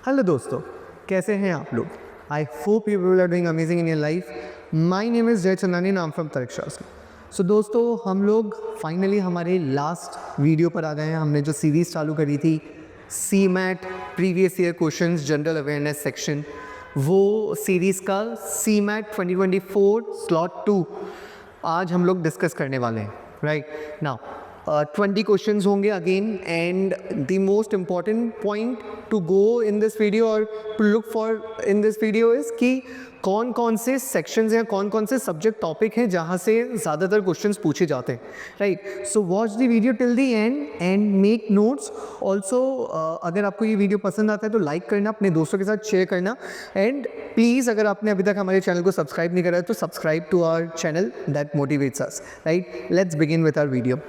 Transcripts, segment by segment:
Hello दोस्तों, कैसे हैं आप लोग? I hope you people are doing amazing in your life. My name is Jai Chandani, नाम फ्रॉम तरिक्षास्क। सो दोस्तों, हम लोग फाइनली हमारे लास्ट वीडियो पर आ गए हैं। हमने जो सीरीज़ चालू करी थी C MAT previous year questions general awareness section, वो सीरीज़ का सी मैट 2024 स्लॉट 2 आज हम लोग डिस्कस करने वाले हैं। राइट नाउ 20 questions होंगे again, and the most important point to go in this video और to look for in this video is कि कौन कौन से सेक्शंस हैं, कौन कौन से सब्जेक्ट टॉपिक हैं जहाँ से ज़्यादातर क्वेश्चंस पूछे जाते हैं। Right, so watch the video till the end and make notes also. अगर आपको ये वीडियो पसंद आता है तो लाइक करना, अपने दोस्तों के साथ शेयर करना, एंड प्लीज़ अगर आपने अभी तक हमारे चैनल को सब्सक्राइब नहीं करा है तो subscribe to our channel, that motivates us. Right, let's begin with our video.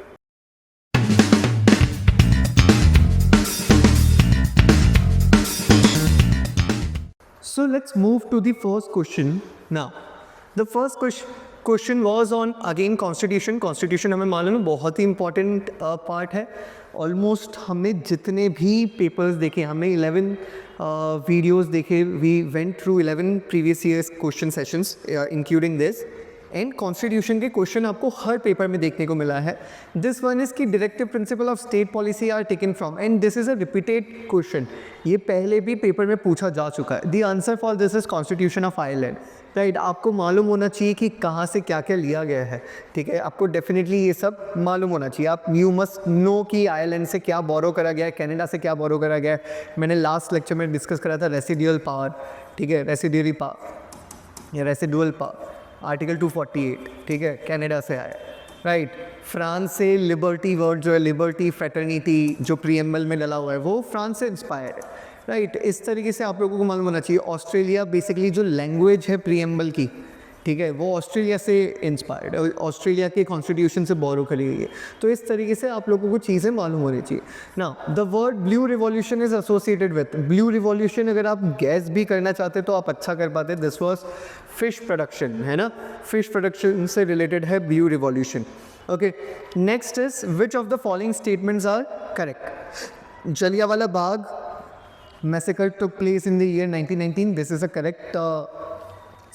So let's move to the first question now. The first question was on again constitution. Constitution हमें मालूम है बहुत ही important part है। Almost हमने जितने भी papers देखे, हमने 11 videos देखे, we went through 11 previous years question sessions including this. And constitution के क्वेश्चन आपको हर पेपर में देखने को मिला है। दिस वन इज़ की directive principle of state policy are taken from, and this is a repeated question. ये पहले भी पेपर में पूछा जा चुका है। The answer for this is constitution of Ireland. Right, आपको मालूम होना चाहिए कि कहाँ से क्या क्या लिया गया है। ठीक है, आपको डेफिनेटली ये सब मालूम होना चाहिए। आप यू मस्ट नो कि आयरलैंड से क्या बोरो करा गया है, कनाडा से क्या बोरो करा गया है। मैंने लास्ट लेक्चर में डिस्कस करा था रेसिडुअल पावर। ठीक है, रेसिडुअरी पावर या रेसिडुअल पावर, आर्टिकल 248, ठीक है, कनाडा से आया। राइट, फ्रांस से लिबर्टी वर्ड जो है, लिबर्टी फ्रेटर्निटी जो प्रीएम्बल में डला हुआ है, वो फ्रांस से इंस्पायर है। राइट, इस तरीके से आप लोगों को मालूम होना चाहिए। ऑस्ट्रेलिया बेसिकली जो लैंग्वेज है प्रीएम्बल की, ठीक है, वो ऑस्ट्रेलिया से इंस्पायर्ड है, ऑस्ट्रेलिया के कॉन्स्टिट्यूशन से बोरो करी गई है। तो इस तरीके से आप लोगों को चीज़ें मालूम होनी चाहिए। Now the word blue revolution is associated with blue revolution. अगर आप गैस भी करना चाहते तो आप अच्छा कर पाते। दिस वॉज फिश प्रोडक्शन, है ना, फिश प्रोडक्शन से रिलेटेड है blue revolution. Okay, next is which of the following statements are correct. Jallianwala Bagh massacre took place in the year 1919, this is a correct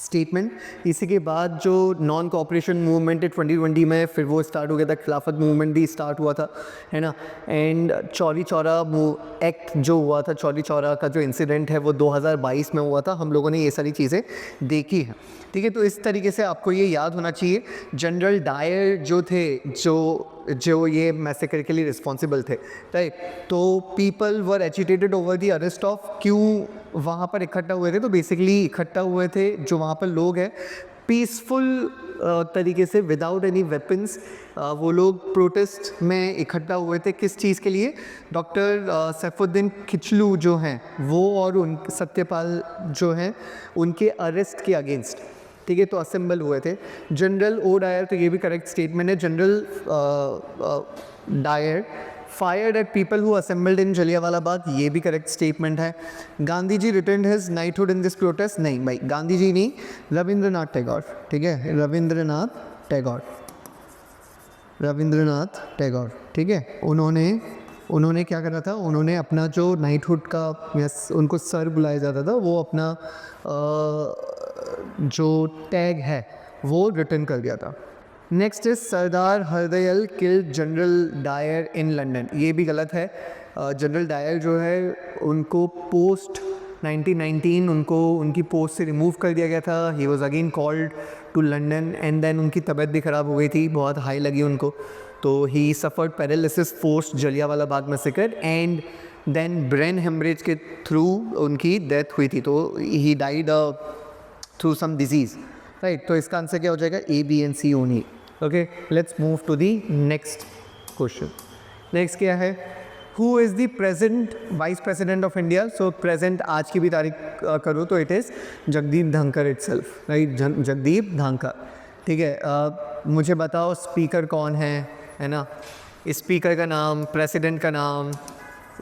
statement. इसी के बाद जो नॉन कोऑपरेशन मूवमेंट है 2020 में, फिर वो स्टार्ट हो गया था, खिलाफत मूवमेंट भी स्टार्ट हुआ था, है ना। एंड चौरी चौरा एक्ट जो हुआ था, चौरी चौरा का जो इंसिडेंट है वो 2022 में हुआ था। हम लोगों ने ये सारी चीज़ें देखी हैं। ठीक है, तो इस तरीके से आपको ये याद होना चाहिए। जनरल डायर जो थे, जो ये मैसेकर के लिए रिस्पॉन्सिबल थे, राइट, तो people were agitated over the arrest of, क्यों वहाँ पर इकट्ठा हुए थे? तो बेसिकली इकट्ठा हुए थे जो वहाँ पर लोग हैं पीसफुल तरीके से, विदाउट एनी वेपन्स, वो लोग प्रोटेस्ट में इकट्ठा हुए थे। किस चीज़ के लिए? डॉक्टर सैफुद्दीन खिचलू जो हैं वो और उन सत्यपाल जो हैं उनके अरेस्ट के अगेंस्ट, ठीक है, तो असेंबल हुए थे। जनरल ओ डायर, तो ये भी करेक्ट स्टेटमेंट है। General Dyer fired at people who assembled in Jallianwala Bagh, ये भी करेक्ट स्टेटमेंट है। Gandhi ji returned his knighthood in this protest, नहीं भाई, गांधी जी नहीं, रविंद्रनाथ टैगोर। ठीक है, रविंद्रनाथ टैगोर, ठीक है, उन्होंने क्या करा था? उन्होंने अपना जो नाइटहुड का, यस, उनको सर बुलाया जाता था, वो अपना जो टैग है वो रिटर्न कर दिया था। Next is Sardar Hardayal killed General Dyer in London, ये भी गलत है। जनरल डायर जो है उनको पोस्ट 1919 उनकी पोस्ट से रिमूव कर दिया गया था। He was again called to London, and then उनकी तबीयत भी ख़राब हो गई थी, बहुत हाई लगी उनको, तो he suffered paralysis post Jallianwala Bagh massacre, and then brain hemorrhage के थ्रू उनकी डेथ हुई थी, तो he died through some disease. Right, तो इसका आंसर क्या हो जाएगा? A, B and C only. Okay, let's move to the next question. Next क्या है? Who is the present vice president of India? So present आज की भी तारीख करूँ तो it is Jagdeep Dhankhar itself. Right, Jagdeep Dhankhar. ठीक है, मुझे बताओ स्पीकर कौन है ना? स्पीकर का नाम, प्रेसिडेंट का नाम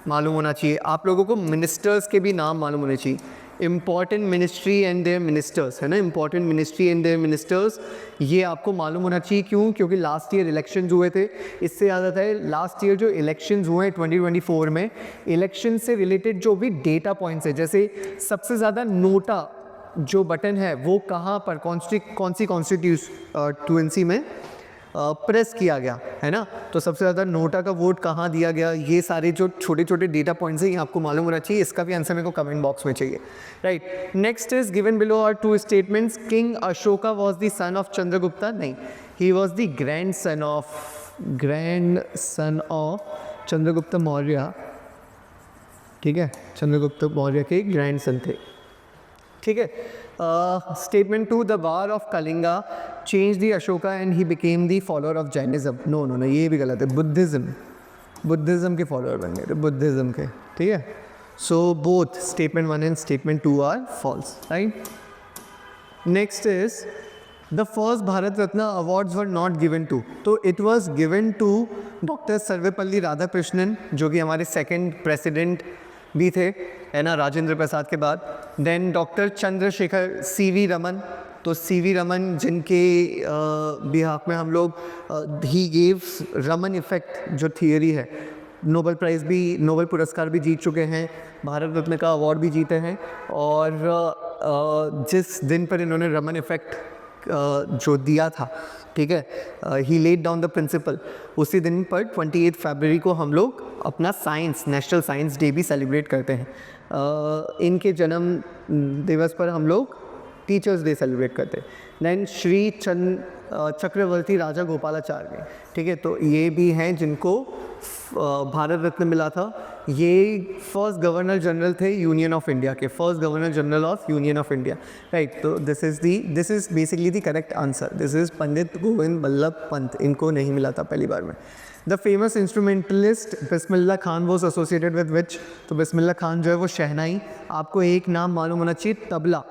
मालूम होना चाहिए। आप लोगों को मिनिस्टर्स के भी नाम मालूम होने चाहिए। Important ministry and their ministers, है ना, important ministry and their ministers, ये आपको मालूम होना चाहिए। क्यों? क्योंकि लास्ट ईयर इलेक्शंस हुए थे। इससे याद आता है लास्ट ईयर जो इलेक्शंस हुए हैं 2024 में, इलेक्शन से रिलेटेड जो भी डेटा पॉइंट्स है, जैसे सबसे ज़्यादा नोटा जो बटन है वो कहाँ पर कौन सी कॉन्स्टिट्यूएंसी में प्रेस किया गया, है ना। तो सबसे ज़्यादा नोटा का वोट कहाँ दिया गया, ये सारे जो छोटे छोटे डेटा पॉइंट्स हैं ये आपको मालूम होना चाहिए। इसका भी आंसर मेरे को कमेंट बॉक्स में चाहिए, right. Next is given below are two statements. King Ashoka was the son of Chandragupta, नहीं, he was the grand son of Chandragupta Maurya, ठीक है, चंद्रगुप्त मौर्य के ग्रैंड सन थे, ठीक है। Statement 2, the war of Kalinga change the Ashoka and he became the follower of Jainism, no, ये भी गलत है, बुद्धिज़्म के फॉलोअर बन गए थे, बुद्धिज़्म के, ठीक है। So both statement 1 and statement 2 are false, right. Next is the first Bharat Ratna awards were not given to, तो it was given to doctor Sarvepalli Radhakrishnan, जो कि हमारे सेकेंड प्रेसिडेंट भी थे, है ना, राजेंद्र प्रसाद के बाद। Then doctor Chandrashekhar, CV Raman, तो CV रमन जिनके बिहाफ में हम लोग ही गेव रमन इफेक्ट जो थियरी है, नोबेल प्राइज़ भी, नोबेल पुरस्कार भी जीत चुके हैं, भारत रत्न का अवार्ड भी जीते हैं। और जिस दिन पर इन्होंने रमन इफेक्ट जो दिया था, ठीक है, ही लेड डाउन द प्रिंसिपल, उसी दिन पर 28 फरवरी को हम लोग अपना नेशनल साइंस डे भी सेलिब्रेट करते हैं। इनके जन्म दिवस पर हम लोग टीचर्स डे सेलिब्रेट करते हैं। देन श्री चक्रवर्ती राजा गोपालाचार्य, ठीक है, तो ये भी हैं जिनको भारत रत्न मिला था। ये फर्स्ट गवर्नर जनरल थे यूनियन ऑफ इंडिया के, first governor general of union of India, right. तो this is basically the correct answer, this is Pandit Govind Ballabh Pant, इनको नहीं मिला था पहली बार में। The famous instrumentalist Bismillah Khan was associated with which, तो बिस्मिल्लाह खान जो है वो शहनाई। आपको एक नाम मालूम होना चाहिए, तबला।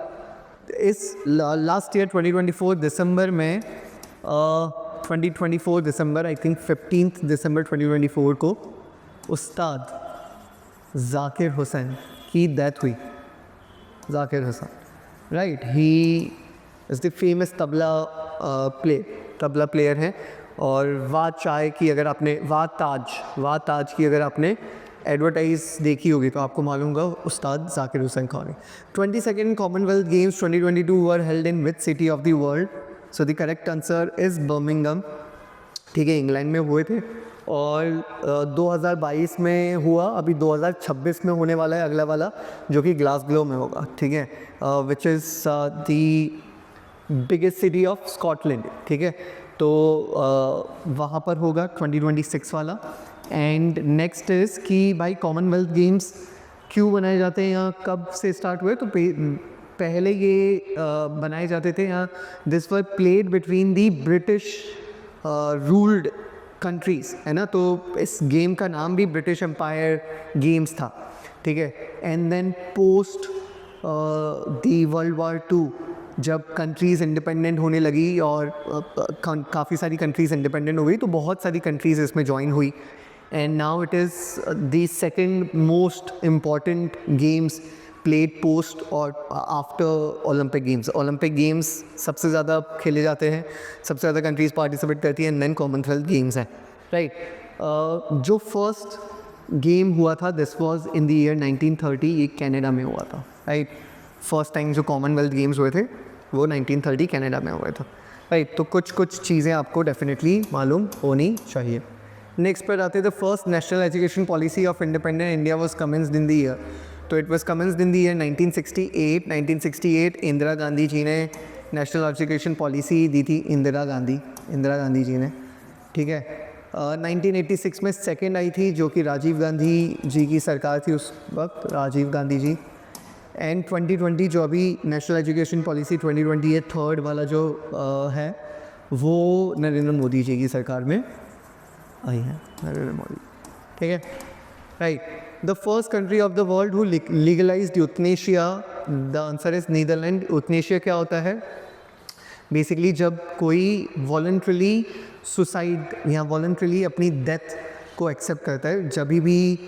इस लास्ट ईयर 2024 दिसंबर में 2024 दिसंबर, आई थिंक 15 दिसंबर 2024 को उस्ताद जाकिर हुसैन की डेथ हुई। Zakir Hussain, right, he is the famous tabla player हैं। और वाह चाय की अगर आपने वाह ताज की अगर आपने एडवर्टाइज देखी होगी तो आपको मालूम होगा उस्ताद जाकिर हुसैन कौन है। 22nd Commonwealth games 2022 were held in which city of the world, so the correct answer is Birmingham, ठीक है, इंग्लैंड में हुए थे। और 2022 में हुआ, अभी 2026 में होने वाला है अगला वाला, जो कि ग्लासगो में होगा, ठीक है, which is the biggest city of Scotland, ठीक है। तो वहाँ पर होगा 2026 वाला। एंड नेक्स्ट इज़ कि भाई कॉमनवेल्थ गेम्स क्यों बनाए जाते हैं यहाँ, कब से स्टार्ट हुए, तो पहले ये बनाए जाते थे यहाँ, this were played between the British ruled countries, है ना। तो इस गेम का नाम भी ब्रिटिश एम्पायर गेम्स था, ठीक है। And then post the world war 2 जब कंट्रीज़ इंडिपेंडेंट होने लगी और काफ़ी सारी कंट्रीज़ इंडिपेंडेंट हो गई, तो बहुत सारी कंट्रीज़ इसमें ज्वाइन हुई। And now it is the second most important games played post और after Olympic games. Olympic games सबसे ज़्यादा खेले जाते हैं, सबसे ज़्यादा कंट्रीज़ पार्टिसिपेट करती हैं, एंड देन कॉमनवेल्थ गेम्स हैं, राइट। जो फर्स्ट गेम हुआ था this was in the year 1930, ये कनाडा में हुआ था, राइट। फर्स्ट टाइम जो कॉमनवेल्थ गेम्स हुए थे वो 1930 कनाडा में हुए थे, राइट। तो कुछ चीज़ें आपको डेफिनेटली मालूम होनी चाहिए। नेक्स्ट पर आते हैं, the first national education policy of independent India was commenced in the year, तो it was commenced in the year 1968 Indira Gandhi ji ने नेशनल एजुकेशन पॉलिसी दी थी, इंदिरा गांधी जी ने, ठीक है। 1986 में सेकेंड आई थी, जो कि राजीव गांधी जी की सरकार थी उस वक्त, राजीव गांधी जी। एंड 2020 जो अभी नेशनल एजुकेशन पॉलिसी 2020 है, थर्ड वाला जो है वो नरेंद्र मोदी जी की सरकार में आई है, नरेंद्र मोदी, ठीक है, right. The first country of the world who legalised euthanasia, the answer is Netherland. Euthanasia क्या होता है, बेसिकली जब कोई वॉलंटरली सुसाइड या वॉलंटरली अपनी डेथ को एक्सेप्ट करता है, जब भी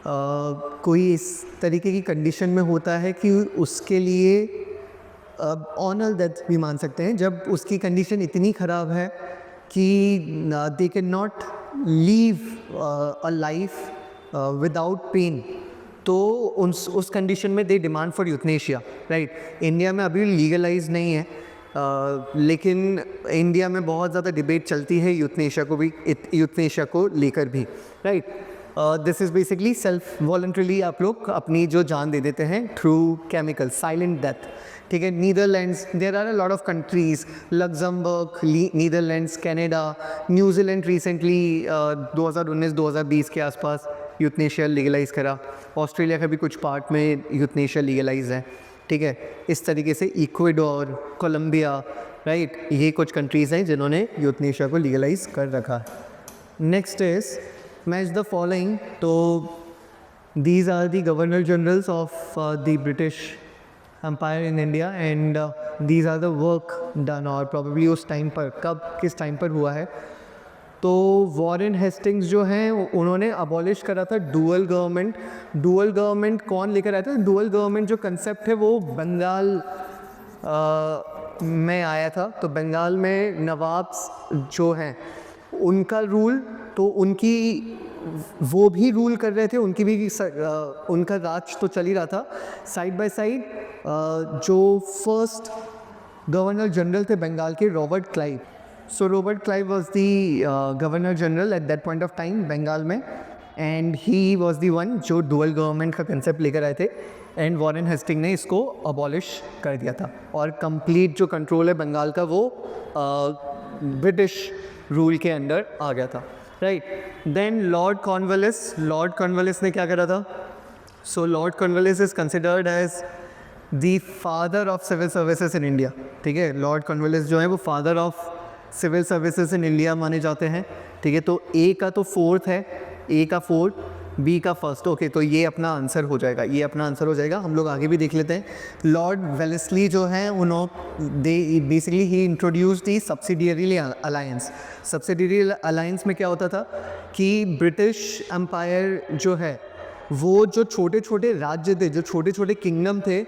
कोई इस तरीके की कंडीशन में होता है कि उसके लिए ऑनर डेथ भी मान सकते हैं, जब उसकी कंडीशन इतनी ख़राब है कि they can not live a life without pain, तो उस कंडीशन में they demand for euthanasia, right. India में अभी लीगलाइज नहीं है, लेकिन इंडिया में बहुत ज़्यादा डिबेट चलती है यूथनेशिया को लेकर भी, right. This is basically self voluntarily आप लोग अपनी जो जान दे देते हैं थ्रू केमिकल, साइलेंट डेथ, ठीक है। Netherlands, there are a lot of countries, Luxembourg, Netherlands, Canada, New Zealand recently 2019-2020 के आसपास यूथनेशिया लीगलाइज करा। ऑस्ट्रेलिया का भी कुछ पार्ट में यूथनेशिया लीगलाइज है, ठीक है। इस तरीके से इक्वाडोर, कोलंबिया, राइट, ये कुछ कंट्रीज़ हैं जिन्होंने यूथनेशिया को लीगलाइज कर रखा है। Next is match the following. तो these are the governor generals of the British Empire in India and these are the work done, और प्रॉबेबली उस टाइम पर किस टाइम पर हुआ है। तो वॉरेन हेस्टिंग्स जो हैं उन्होंने अबॉलिश करा था डुअल गवर्नमेंट। डुअल गवर्नमेंट कौन लेकर आया था? डुअल गवर्नमेंट जो कंसेप्ट है वो बंगाल में आया था। तो बंगाल में नवाब्स जो हैं उनका रूल, तो उनकी वो भी रूल कर रहे थे, उनकी भी उनका राज तो चल ही रहा था साइड बाय साइड। जो फर्स्ट गवर्नर जनरल थे बंगाल के, Robert Clive. So Robert Clive was the governor general at that point of time Bengal में, and he was the one जो dual government का concept लेकर आए थे, and वॉरेन हेस्टिंग ने इसको abolish कर दिया था, और complete जो control है बंगाल का वो ब्रिटिश रूल के अंडर आ गया था, राइट। देन लॉर्ड कॉर्नवालिस ने क्या करा था? So Lord Cornwallis is considered as the father of civil services in India, ठीक है। लॉर्ड कॉर्नवालिस जो है वो father of civil services in India माने जाते हैं, ठीक है। तो ए का तो फोर्थ है, ए का फोर्थ, बी का फर्स्ट, ओके। तो ये अपना आंसर हो जाएगा, हम लोग आगे भी देख लेते हैं। लॉर्ड वेलेस्ली जो हैं they basically he introduce the subsidiary alliance. Subsidiary alliance में क्या होता था कि ब्रिटिश एम्पायर जो है वो जो छोटे छोटे राज्य थे, जो छोटे छोटे किंगडम थे,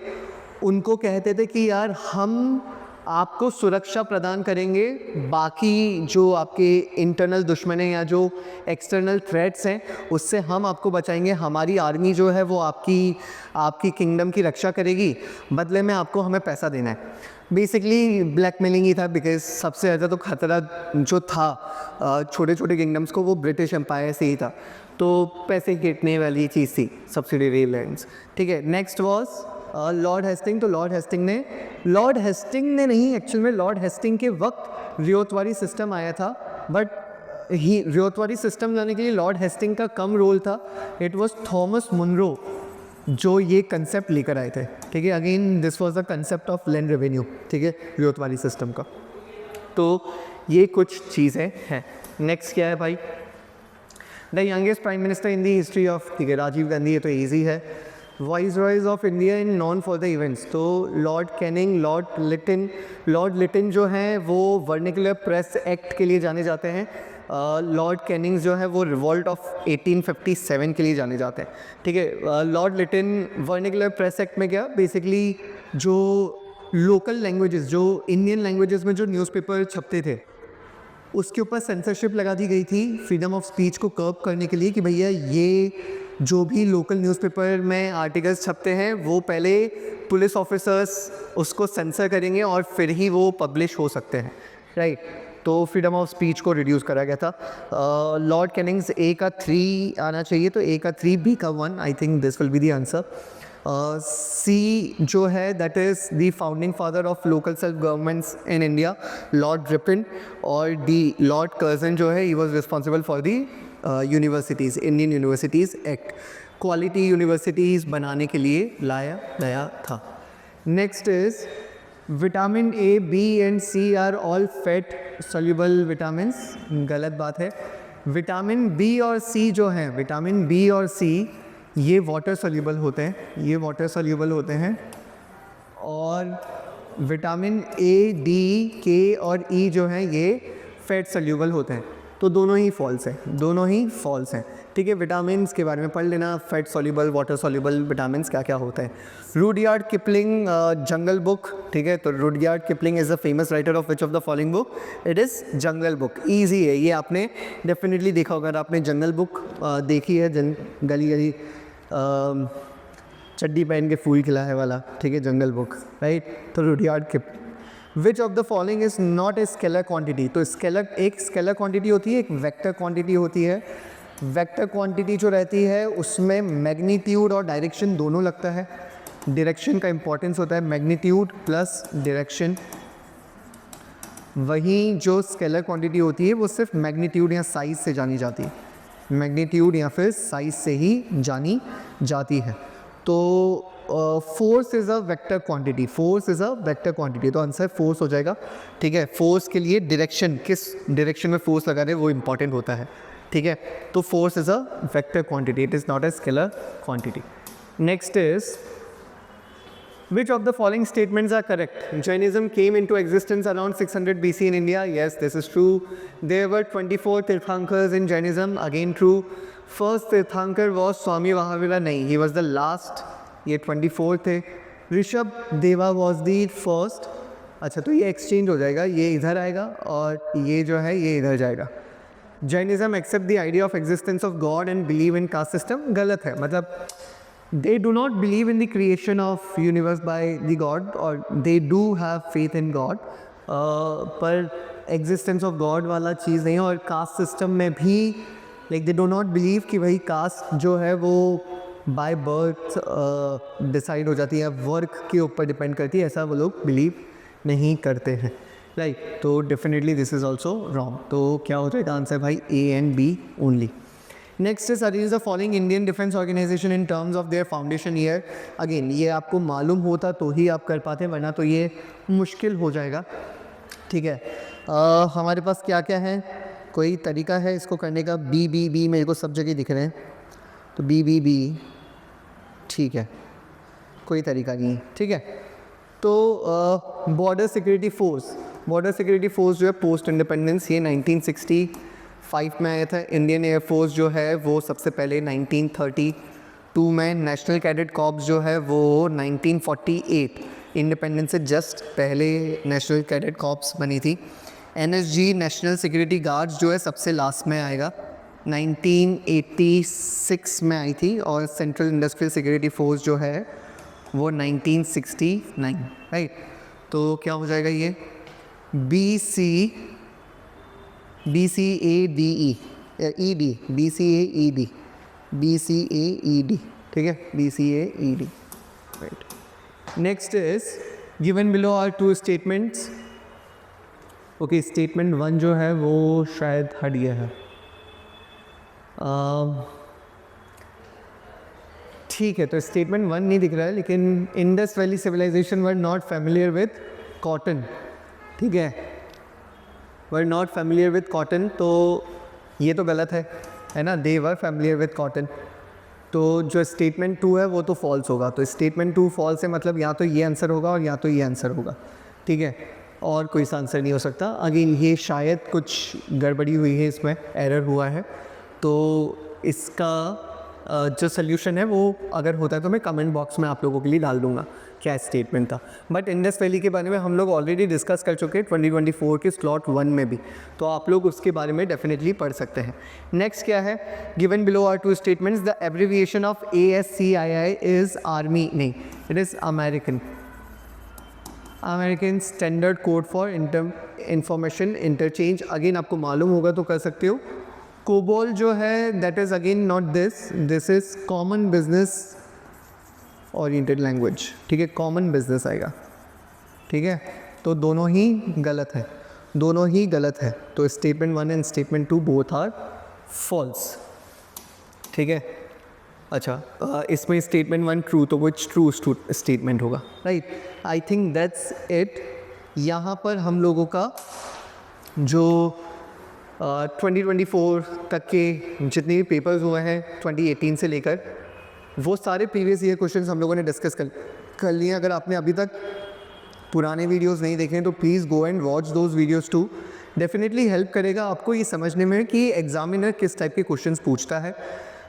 उनको कहते थे कि यार हम आपको सुरक्षा प्रदान करेंगे, बाकी जो आपके इंटरनल दुश्मन हैं या जो एक्सटर्नल थ्रेट्स हैं उससे हम आपको बचाएंगे। हमारी आर्मी जो है वो आपकी किंगडम की रक्षा करेगी, बदले में आपको हमें पैसा देना है। बेसिकली ब्लैकमेलिंग ही था, बिकॉज सबसे ज़्यादा तो खतरा जो था छोटे छोटे किंगडम्स को वो ब्रिटिश एम्पायर से ही था, तो पैसे गिरने वाली चीज़ थी सब्सिडियरी लैंड्स, ठीक है। Next was Lord Hasting. तो लॉर्ड हेस्टिंग ने नहीं, एक्चुअल में लॉर्ड हेस्टिंग के वक्त रियोतवारी सिस्टम आया था, बट रियोतवारी सिस्टम लाने के लिए लॉर्ड हेस्टिंग का कम रोल था। इट वॉज थॉमस मुनरो जो ये कंसेप्ट लेकर आए थे, ठीक है। Again this was the concept of land revenue, ठीक है, रियोतवारी सिस्टम का। तो ये कुछ चीज़ें हैं। नेक्स्ट क्या है भाई? The youngest prime minister in the history of, ठीक है, राजीव गांधी। ये तो ईजी है। Viceroys of India in non for the events. तो लॉर्ड कैनिंग, लॉर्ड लिटिन जो हैं वो वर्निकुलर प्रेस एक्ट के लिए जाने जाते हैं। लॉर्ड कैनिंग जो है वो रिवॉल्ट ऑफ 1857 के लिए जाने जाते हैं, ठीक है। Lord Latin vernacular press act में क्या, बेसिकली जो लोकल लैंग्वेजेस, जो इंडियन लैंग्वेजेस में जो न्यूज़पेपर छपते थे उसके ऊपर सेंसरशिप लगा दी गई थी फ्रीडम ऑफ स्पीच को कर्ब करने के लिए, कि भैया ये जो भी लोकल न्यूज़पेपर में आर्टिकल्स छपते हैं वो पहले पुलिस ऑफिसर्स उसको सेंसर करेंगे और फिर ही वो पब्लिश हो सकते हैं, राइट। तो फ्रीडम ऑफ स्पीच को रिड्यूस करा गया था। लॉर्ड कैनिंग्स ए का 3 आना चाहिए, तो ए का 3, बी का 1, I think this will be the answer. C जो है that is the founding father of local self governments in India, Lord Ripon. और डी लॉर्ड कर्जन जो है he was responsible for the universities, Indian universities act, quality universities बनाने के लिए लाया गया था। Next is vitamin A, B and C are all fat soluble vitamins. गलत बात है। विटामिन बी और सी जो हैं, विटामिन बी और सी ये वाटर सॉल्युबल होते हैं, और विटामिन ए, डी, के और ई जो हैं ये फैट सॉल्युबल होते हैं। तो दोनों ही फॉल्स हैं, ठीक है, विटामिन के बारे में पढ़ लेना, fat soluble, water soluble vitamin क्या क्या होता है। रुडयार्ड किपलिंग जंगल बुक, ठीक है, तो Rudyard Kipling is the famous writer of which of the following book? It is jungle book. Easy है ये, आपने डेफिनेटली देखा होगा, अगर आपने जंगल बुक देखी है, गली गली चड्डी पहन के फूल खिला है वाला, ठीक है, जंगल बुक, राइट। तो Rudyard keep which of the following is not a scalar quantity? तो स्केलर, एक स्केलर क्वांटिटी होती है, एक वेक्टर क्वांटिटी होती है। वेक्टर क्वांटिटी जो रहती है उसमें मैग्नीट्यूड और डायरेक्शन दोनों लगता है। डायरेक्शन का इंपॉर्टेंस होता है, मैग्नीट्यूड प्लस डायरेक्शन। वहीं जो स्केलर क्वांटिटी होती है वो सिर्फ मैग्नीट्यूड या साइज से जानी जाती है, मैग्नीट्यूड या फिर साइज से ही जानी जाती है। तो force is a vector quantity, force is a vector quantity, तो आंसर फोर्स हो जाएगा, ठीक है। फोर्स के लिए डायरेक्शन, किस डायरेक्शन में फोर्स लगा रहे वो इंपॉर्टेंट होता है, ठीक है। तो force is a vector quantity, it is not a scalar quantity. Next is which of the following statements are correct? Jainism came into existence around 600 BC in India. Yes, this is true. There were 24 Tirthankars in Jainism. Again true. First Tirthankar was Swami Mahavira. नहीं, he was the last. ये 24 थे. ऋषभ देवा was the first. अच्छा, तो ये exchange हो जाएगा, ये इधर आएगा और ये जो है ये इधर जाएगा। Jainism accept the idea of existence of God and believe in caste system. गलत है, मतलब they do not believe in the creation of universe by the God, or they do have faith in God, पर existence of God वाला चीज़ नहीं है। और caste system में भी like they do not believe कि भाई caste जो है वो by birth decide हो जाती है, वर्क के ऊपर डिपेंड करती है, ऐसा वो लोग बिलीव नहीं करते हैं, राइट। तो definitely this is also wrong. तो क्या हो जाएगा आंसर भाई? A and B only. Next is arrange the following Indian defence organisation in terms of their foundation year. Again ये आपको मालूम होता तो ही आप कर पाते, वरना तो ये मुश्किल हो जाएगा, ठीक है। हमारे पास क्या क्या है, कोई तरीका है इसको करने का? बी मेरे को सब जगह दिख रहे हैं, तो बी ठीक है, कोई तरीका नहीं है, ठीक है। तो बॉर्डर सिक्योरिटी फोर्स जो है पोस्ट इंडिपेंडेंस, ये 1965 में आया था। इंडियन एयरफोर्स जो है वो सबसे पहले 1932 में। नेशनल कैडेट कॉर्प्स जो है वो 1948, इंडिपेंडेंस से जस्ट पहले नेशनल कैडेट कॉर्प्स बनी थी। एनएसजी नेशनल सिक्योरिटी गार्ड्स जो है सबसे लास्ट में आएगा, 1986 में आई थी। और सेंट्रल इंडस्ट्रियल सिक्योरिटी फोर्स जो है वो 1969, राइट। तो क्या हो जाएगा ये? BCAED, ठीक है, BCAED, right. Next is given below are two statements. Okay, statement 1 जो है वो शायद हट गया है, ठीक है। तो स्टेटमेंट 1 नहीं दिख रहा है, लेकिन Indus valley civilisation were not familiar with cotton, ठीक है, were not familiar with cotton, तो ये तो गलत है ना, they were familiar with cotton. तो जो स्टेटमेंट 2 है वो तो फॉल्स होगा। तो स्टेटमेंट 2 फॉल्स है, मतलब या तो ये आंसर होगा और या तो ये आंसर होगा, ठीक है, और कोई सा आंसर नहीं हो सकता। अगेन ये शायद कुछ गड़बड़ी हुई है, इसमें एरर हुआ है। तो इसका जो सोल्यूशन है वो अगर होता है तो मैं कमेंट बॉक्स में आप लोगों के लिए डाल दूंगा क्या स्टेटमेंट था। बट इंडस वैली के बारे में हम लोग ऑलरेडी डिस्कस कर चुके हैं 2024 के स्लॉट 1 में भी, तो आप लोग उसके बारे में डेफिनेटली पढ़ सकते हैं। नेक्स्ट क्या है? Given below are two statements, the abbreviation of ASCII is army, नहीं, it is American standard code for information interchange. Again आपको मालूम होगा तो कर सकते हो। कोबोल जो है that is again not this is common business oriented language, ठीक है, कॉमन बिजनेस आएगा, ठीक है। तो दोनों ही गलत है, तो statement 1 and statement 2 both are false, ठीक है। अच्छा, इसमें स्टेटमेंट 1 ट्रू, तो विच ट्रू स्टेटमेंट होगा, right. I think that's it. यहाँ पर हम लोगों का जो 2024 तक के जितने भी पेपर्स हुए हैं 2018 से लेकर, वो सारे प्रीवियस ईयर क्वेश्चंस हम लोगों ने डिस्कस कर लिए। अगर आपने अभी तक पुराने वीडियोस नहीं देखे हैं तो please go and watch those videos too, definitely help करेगा आपको ये समझने में कि एग्जामिनर किस टाइप के क्वेश्चंस पूछता है.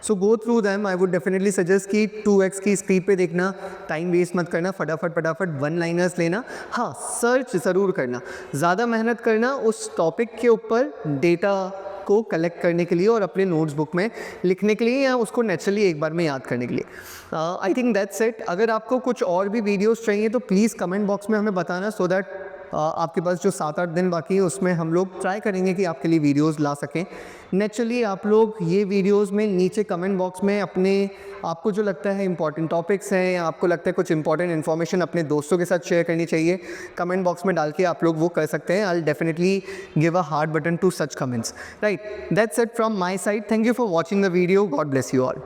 So go through them. I would definitely suggest कि 2x की स्पीड पे देखना, टाइम वेस्ट मत करना, फटाफट वन लाइनर्स लेना. हाँ, सर्च ज़रूर करना, ज़्यादा मेहनत करना उस टॉपिक के ऊपर डेटा को कलेक्ट करने के लिए और अपने नोट्स बुक में लिखने के लिए या उसको नेचुरली एक बार में याद करने के लिए. आई थिंक दैट्स इट. अगर आपको कुछ और भी वीडियोस चाहिए तो प्लीज़ कमेंट बॉक्स में हमें बताना, सो दैट आपके पास जो 7-8 दिन बाकी है उसमें हम लोग ट्राई करेंगे कि आपके लिए वीडियोस ला सकें. नेचुरली आप लोग ये वीडियोस में नीचे कमेंट बॉक्स में अपने आपको जो लगता है इंपॉर्टेंट टॉपिक्स हैं या आपको लगता है कुछ इंपॉर्टेंट इन्फॉर्मेशन अपने दोस्तों के साथ शेयर करनी चाहिए, कमेंट बॉक्स में डाल के आप लोग वो कर सकते हैं. I will definitely give a heart button to such comments. Right, that's it from my side. Thank you for watching the video. God bless you all.